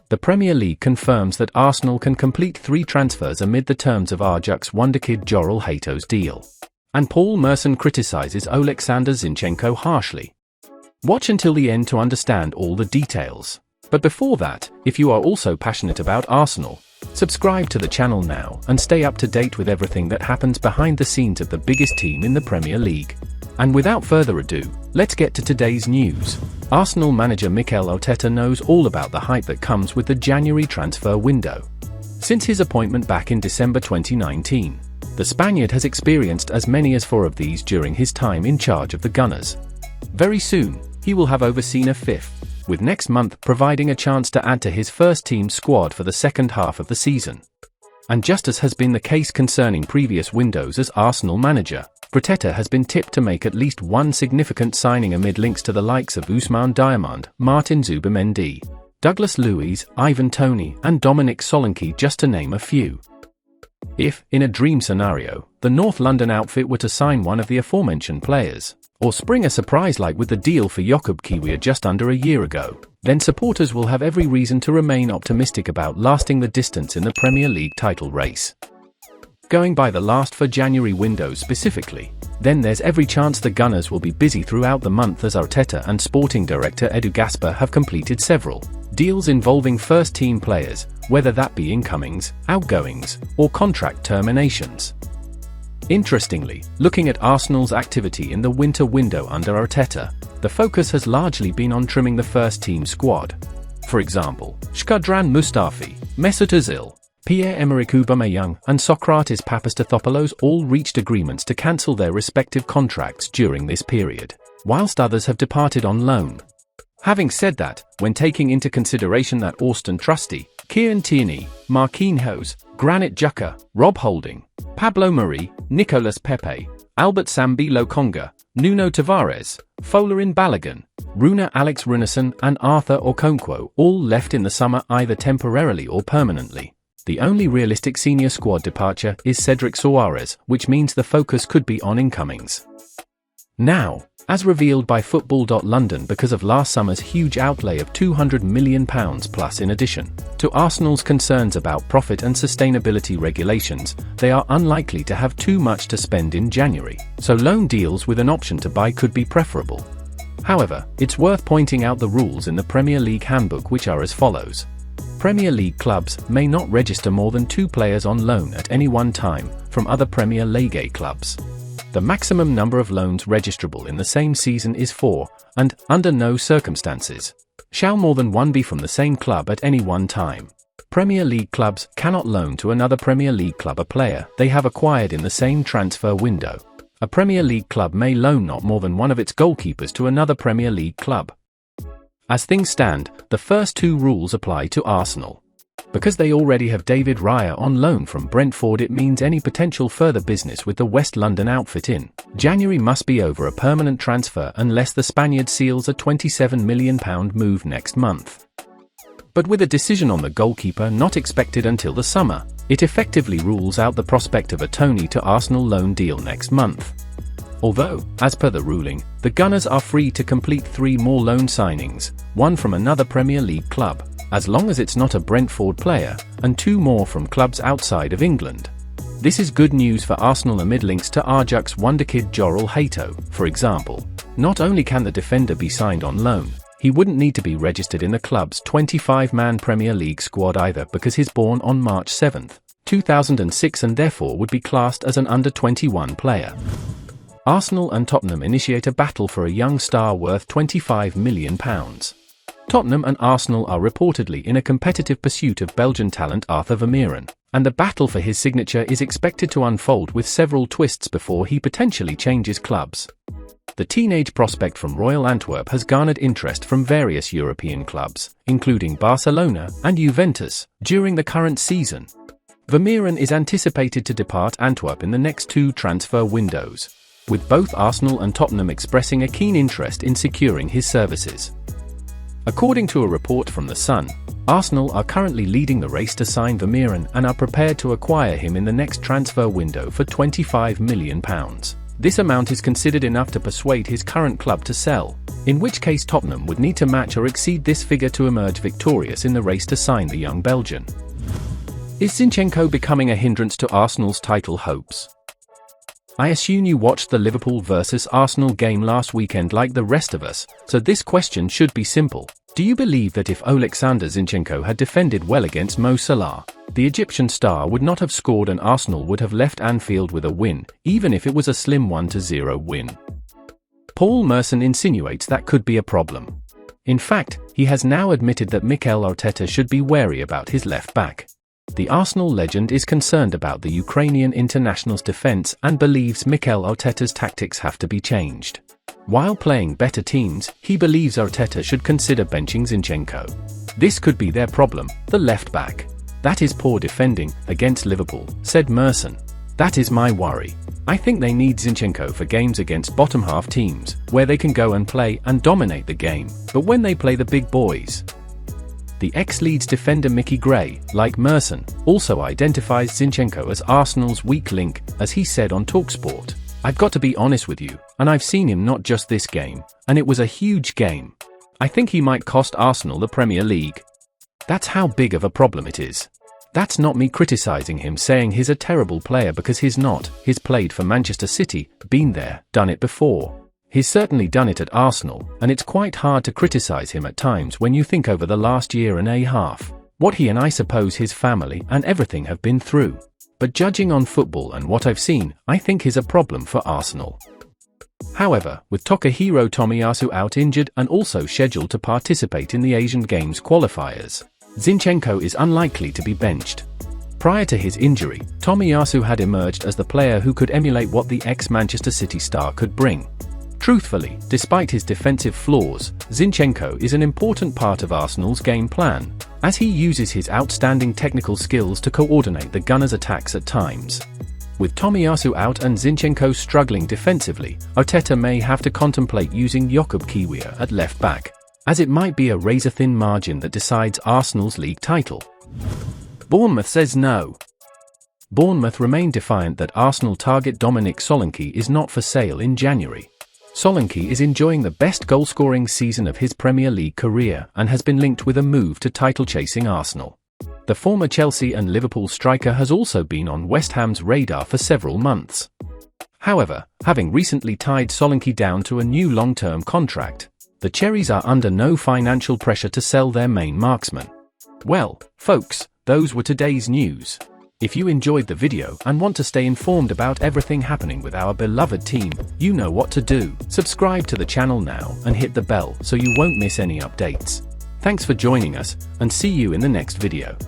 The Premier League confirms that Arsenal can complete 3 transfers amid the terms of Ajax wonderkid Jorrel Hato's deal. And Paul Merson criticises Oleksandr Zinchenko harshly. Watch until the end to understand all the details. But before that, if you are also passionate about Arsenal, subscribe to the channel now and stay up to date with everything that happens behind the scenes of the biggest team in the Premier League. And without further ado, let's get to today's news. Arsenal manager Mikel Arteta knows all about the hype that comes with the January transfer window. Since his appointment back in December 2019, the Spaniard has experienced as many as 4 of these during his time in charge of the Gunners. Very soon, he will have overseen a 5th, with next month providing a chance to add to his first team squad for the second half of the season. And just as has been the case concerning previous windows as Arsenal manager, Arteta has been tipped to make at least one significant signing amid links to the likes of Ousmane Diamond, Martin Zubimendi, Douglas Luiz, Ivan Toney, and Dominic Solanke, just to name a few. If, in a dream scenario, the North London outfit were to sign one of the aforementioned players, or spring a surprise like with the deal for Jakub Kiwior just under a year ago, then supporters will have every reason to remain optimistic about lasting the distance in the Premier League title race. Going by the last for January window specifically, then there's every chance the Gunners will be busy throughout the month as Arteta and sporting director Edu Gaspar have completed several deals involving first-team players, whether that be incomings, outgoings, or contract terminations. Interestingly, looking at Arsenal's activity in the winter window under Arteta, the focus has largely been on trimming the first-team squad. For example, Shkodran Mustafi, Mesut Ozil, Pierre-Emerick Aubameyang, and Socrates Papastathopoulos all reached agreements to cancel their respective contracts during this period, whilst others have departed on loan. Having said that, when taking into consideration that Austin Trusty, Kieran Tierney, Marquinhos, Granit Xhaka, Rob Holding, Pablo Mari, Nicolas Pepe, Albert Sambi Lokonga, Nuno Tavares, Folarin Balogun, Runa Alex Runarsson, and Arthur Okonkwo all left in the summer either temporarily or permanently, the only realistic senior squad departure is Cedric Soares, which means the focus could be on incomings. Now, as revealed by Football.London, because of last summer's huge outlay of £200 million plus in addition to Arsenal's concerns about profit and sustainability regulations, they are unlikely to have too much to spend in January, so loan deals with an option to buy could be preferable. However, it's worth pointing out the rules in the Premier League handbook, which are as follows. Premier League clubs may not register more than 2 players on loan at any one time from other Premier League clubs. The maximum number of loans registrable in the same season is 4, and, under no circumstances, shall more than 1 be from the same club at any one time. Premier League clubs cannot loan to another Premier League club a player they have acquired in the same transfer window. A Premier League club may loan not more than one of its goalkeepers to another Premier League club. As things stand, the first 2 rules apply to Arsenal. Because they already have David Raya on loan from Brentford, it means any potential further business with the West London outfit in January must be over a permanent transfer unless the Spaniard seals a £27 million move next month. But with a decision on the goalkeeper not expected until the summer, it effectively rules out the prospect of a Toney to Arsenal loan deal next month. Although, as per the ruling, the Gunners are free to complete 3 more loan signings, 1 from another Premier League club, as long as it's not a Brentford player, and 2 more from clubs outside of England. This is good news for Arsenal amid links to Ajax wonderkid Jorrel Hato, for example. Not only can the defender be signed on loan, he wouldn't need to be registered in the club's 25-man Premier League squad either, because he's born on March 7, 2006 and therefore would be classed as an under-21 player. Arsenal and Tottenham initiate a battle for a young star worth £25 million. Tottenham and Arsenal are reportedly in a competitive pursuit of Belgian talent Arthur Vermeeren, and the battle for his signature is expected to unfold with several twists before he potentially changes clubs. The teenage prospect from Royal Antwerp has garnered interest from various European clubs, including Barcelona and Juventus, during the current season. Vermeeren is anticipated to depart Antwerp in the next 2 transfer windows, with both Arsenal and Tottenham expressing a keen interest in securing his services. According to a report from The Sun, Arsenal are currently leading the race to sign Vermeeren and are prepared to acquire him in the next transfer window for £25 million. This amount is considered enough to persuade his current club to sell, in which case Tottenham would need to match or exceed this figure to emerge victorious in the race to sign the young Belgian. Is Zinchenko becoming a hindrance to Arsenal's title hopes? I assume you watched the Liverpool vs Arsenal game last weekend like the rest of us, so this question should be simple. Do you believe that if Oleksandr Zinchenko had defended well against Mo Salah, the Egyptian star would not have scored and Arsenal would have left Anfield with a win, even if it was a slim 1-0 win? Paul Merson insinuates that could be a problem. In fact, he has now admitted that Mikel Arteta should be wary about his left back. The Arsenal legend is concerned about the Ukrainian international's defense and believes Mikel Arteta's tactics have to be changed. While playing better teams, he believes Arteta should consider benching Zinchenko. This could be their problem, the left back. That is poor defending against Liverpool, said Merson. That is my worry. I think they need Zinchenko for games against bottom-half teams, where they can go and play and dominate the game, but when they play the big boys. The ex-Leeds defender Mickey Gray, like Merson, also identifies Zinchenko as Arsenal's weak link, as he said on TalkSport. I've got to be honest with you, and I've seen him not just this game, and it was a huge game. I think he might cost Arsenal the Premier League. That's how big of a problem it is. That's not me criticizing him saying he's a terrible player because he's not. He's played for Manchester City, been there, done it before. He's certainly done it at Arsenal, and it's quite hard to criticize him at times when you think over the last year and a half, what he and I suppose his family and everything have been through. But judging on football and what I've seen, I think he's a problem for Arsenal. However, with Takahiro Tomiyasu out injured and also scheduled to participate in the Asian Games qualifiers, Zinchenko is unlikely to be benched. Prior to his injury, Tomiyasu had emerged as the player who could emulate what the ex-Manchester City star could bring. Truthfully, despite his defensive flaws, Zinchenko is an important part of Arsenal's game plan, as he uses his outstanding technical skills to coordinate the Gunners' attacks at times. With Tomiyasu out and Zinchenko struggling defensively, Arteta may have to contemplate using Jakub Kiwior at left back, as it might be a razor-thin margin that decides Arsenal's league title. Bournemouth says no. Bournemouth remain defiant that Arsenal target Dominic Solanke is not for sale in January. Solanke is enjoying the best goal-scoring season of his Premier League career and has been linked with a move to title-chasing Arsenal. The former Chelsea and Liverpool striker has also been on West Ham's radar for several months. However, having recently tied Solanke down to a new long-term contract, the Cherries are under no financial pressure to sell their main marksman. Well, folks, those were today's news. If you enjoyed the video and want to stay informed about everything happening with our beloved team, you know what to do. Subscribe to the channel now and hit the bell so you won't miss any updates. Thanks for joining us, and see you in the next video.